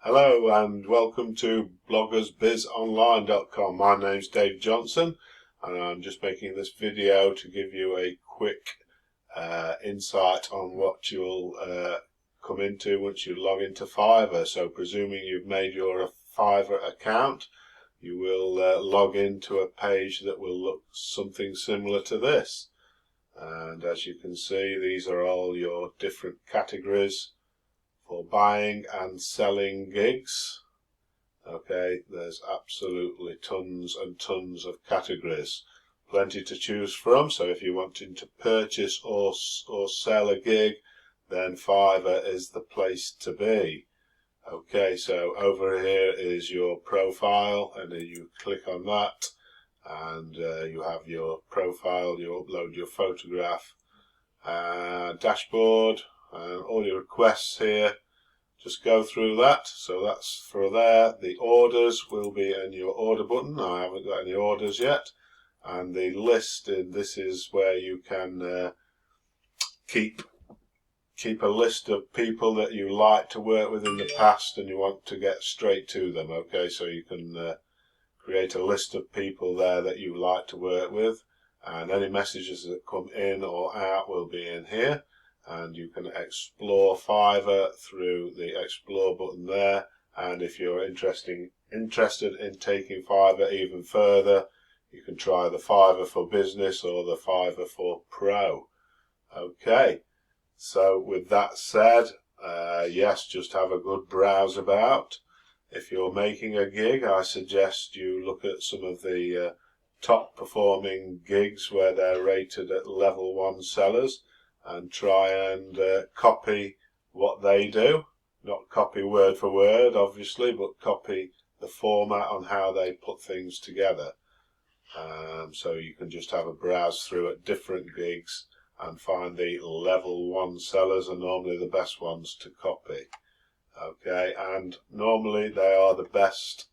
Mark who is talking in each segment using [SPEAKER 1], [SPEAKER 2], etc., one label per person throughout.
[SPEAKER 1] Hello and welcome to bloggersbizonline.com. My name's Dave Johnson and I'm just making this video to give you a quick insight on what you'll come into once you log into Fiverr. So presuming you've made your Fiverr account, you will log into a page that will look something similar to this. And as you can see, these are all your different categories for buying and selling gigs. Okay, there's absolutely tons and tons of categories, plenty to choose from. So if you're wanting to purchase or sell a gig, then Fiverr is the place to be. Okay, so over here is your profile, and then you click on that and you have your profile. You upload your photograph, dashboard, and all your requests here. Just go through that. So that's for there. The orders will be in your order button. I haven't got any orders yet. And the list, this is where you can keep a list of people that you like to work with in the past and you want to get straight to them. Okay, so you can create a list of people there that you like to work with, and any messages that come in or out will be in here. And you can explore Fiverr through the explore button there. And if you're interested in taking Fiverr even further, you can try the Fiverr for Business or the Fiverr for Pro. Okay, so with that said, yes, just have a good browse about. If you're making a gig, I suggest you look at some of the top performing gigs where they're rated at level 1 sellers, and try and copy what they do. Not copy word for word, obviously, but copy the format on how they put things together. So you can just have a browse through at different gigs and find the level 1 sellers are normally the best ones to copy. Okay, and normally they are the best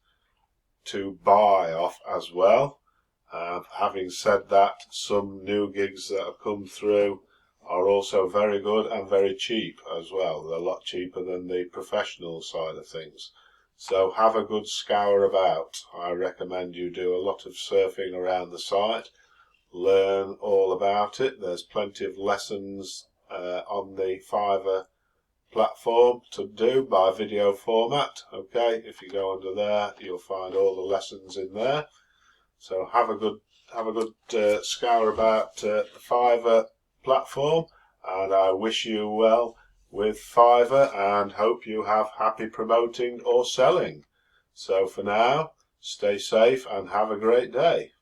[SPEAKER 1] to buy off as well. Having said that, some new gigs that have come through are also very good and very cheap as well. They're a lot cheaper than the professional side of things. So have a good scour about. I recommend you do a lot of surfing around the site, learn all about it. There's plenty of lessons on the Fiverr platform to do by video format. Okay, if you go under there, you'll find all the lessons in there. So have a good scour about the Fiverr platform, and I wish you well with Fiverr and hope you have happy promoting or selling. So for now, stay safe and have a great day.